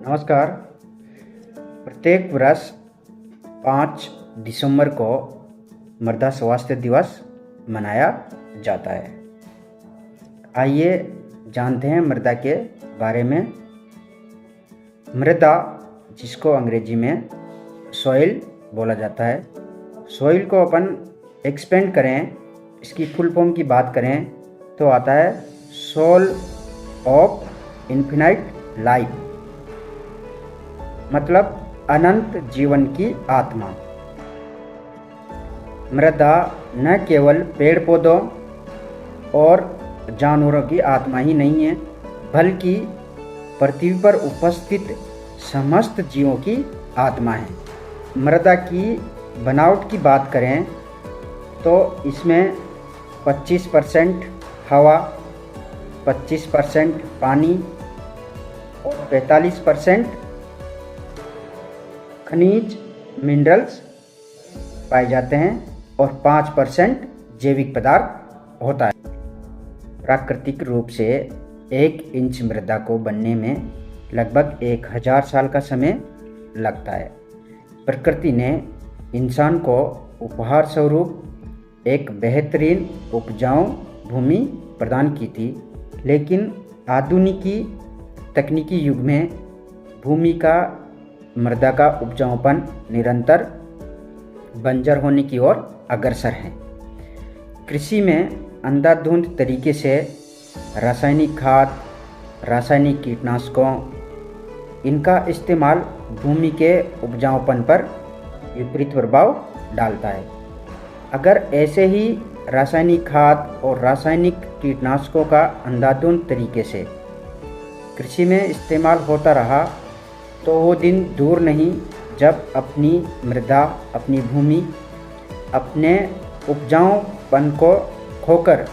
नमस्कार। प्रत्येक वर्ष 5 दिसंबर को मृदा स्वास्थ्य दिवस मनाया जाता है। आइए जानते हैं मृदा के बारे में। मृदा, जिसको अंग्रेजी में सॉइल बोला जाता है, सॉइल को अपन एक्सपेंड करें, इसकी फुल फॉर्म की बात करें तो आता है सोल ऑफ इन्फिनाइट लाइफ, मतलब अनंत जीवन की आत्मा। मृदा न केवल पेड़ पौधों और जानवरों की आत्मा ही नहीं है, बल्कि पृथ्वी पर उपस्थित समस्त जीवों की आत्मा है। मृदा की बनावट की बात करें तो इसमें 25% हवा, 25% पानी और 45% खनिज मिनरल्स पाए जाते हैं और 5% जैविक पदार्थ होता है। प्राकृतिक रूप से 1 इंच मृदा को बनने में लगभग 1000 साल का समय लगता है। प्रकृति ने इंसान को उपहार स्वरूप एक बेहतरीन उपजाऊ भूमि प्रदान की थी, लेकिन आधुनिकी तकनीकी युग में भूमि का मृदा का उपजाऊपन निरंतर बंजर होने की ओर अग्रसर है। कृषि में अंधाधुंध तरीके से रासायनिक खाद, रासायनिक कीटनाशकों, इनका इस्तेमाल भूमि के उपजाऊपन पर विपरीत प्रभाव डालता है। अगर ऐसे ही रासायनिक खाद और रासायनिक कीटनाशकों का अंधाधुंध तरीके से कृषि में इस्तेमाल होता रहा तो वो दिन दूर नहीं जब अपनी मृदा, अपनी भूमि अपने उपजाऊपन को खोकर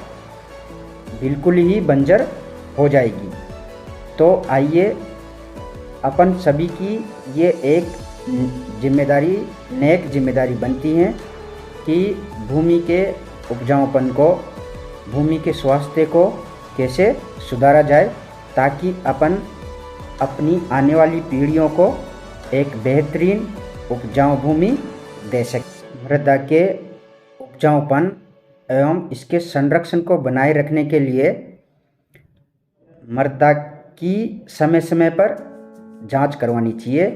बिल्कुल ही बंजर हो जाएगी। तो आइए अपन सभी की ये एक जिम्मेदारी, नेक जिम्मेदारी बनती है कि भूमि के उपजाऊपन को, भूमि के स्वास्थ्य को कैसे सुधारा जाए, ताकि अपन अपनी आने वाली पीढ़ियों को एक बेहतरीन उपजाऊ भूमि दे सके। मृदा के उपजाऊपन एवं इसके संरक्षण को बनाए रखने के लिए मृदा की समय समय पर जांच करवानी चाहिए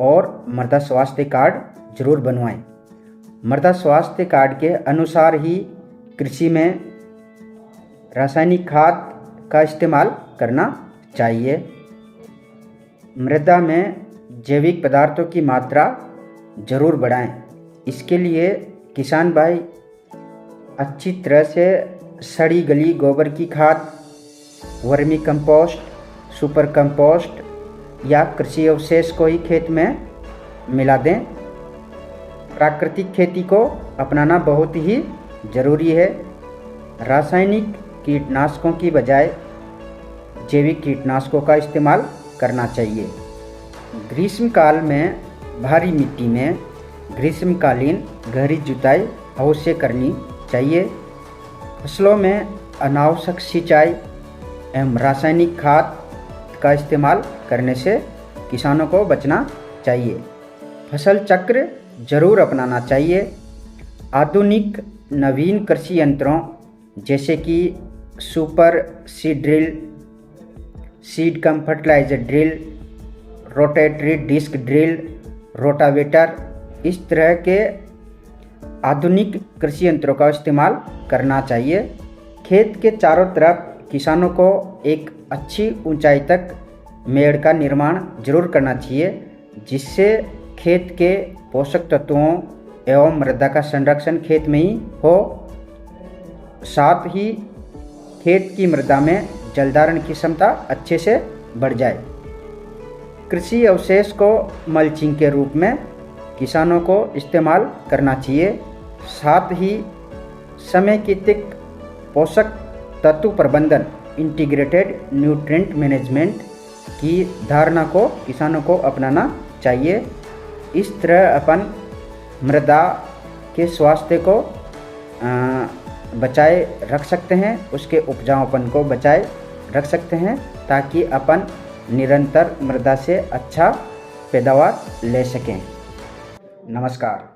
और मृदा स्वास्थ्य कार्ड जरूर बनवाएं। मृदा स्वास्थ्य कार्ड के अनुसार ही कृषि में रासायनिक खाद का इस्तेमाल करना चाहिए। मृदा में जैविक पदार्थों की मात्रा जरूर बढ़ाएं। इसके लिए किसान भाई अच्छी तरह से सड़ी गली गोबर की खाद, वर्मी कंपोस्ट, सुपर कंपोस्ट या कृषि अवशेष को ही खेत में मिला दें। प्राकृतिक खेती को अपनाना बहुत ही ज़रूरी है। रासायनिक कीटनाशकों की बजाय जैविक कीटनाशकों का इस्तेमाल करना चाहिए। ग्रीष्मकाल में भारी मिट्टी में ग्रीष्मकालीन गहरी जुताई अवश्य करनी चाहिए। फसलों में अनावश्यक सिंचाई एवं रासायनिक खाद का इस्तेमाल करने से किसानों को बचना चाहिए। फसल चक्र जरूर अपनाना चाहिए। आधुनिक नवीन कृषि यंत्रों जैसे कि super seed drill, seed cum fertiliser drill, rotary disc drill, rotavator, इस तरह के आधुनिक कृषि यंत्रों का इस्तेमाल करना चाहिए। खेत के चारों तरफ किसानों को एक अच्छी ऊंचाई तक मेड़ का निर्माण जरूर करना चाहिए, जिससे खेत के पोषक तत्वों एवं मृदा का संरक्षण खेत में ही हो। साथ ही खेत की मृदा में जलधारण की क्षमता अच्छे से बढ़ जाए। कृषि अवशेष को मल्चिंग के रूप में किसानों को इस्तेमाल करना चाहिए। साथ ही समेकित पोषक तत्व प्रबंधन, इंटीग्रेटेड न्यूट्रिएंट मैनेजमेंट की धारणा को किसानों को अपनाना चाहिए। इस तरह अपन मृदा के स्वास्थ्य को बचाए रख सकते हैं, उसके उपजाऊपन को बचाए रख सकते हैं, ताकि अपन निरंतर मृदा से अच्छा पैदावार ले सकें। नमस्कार।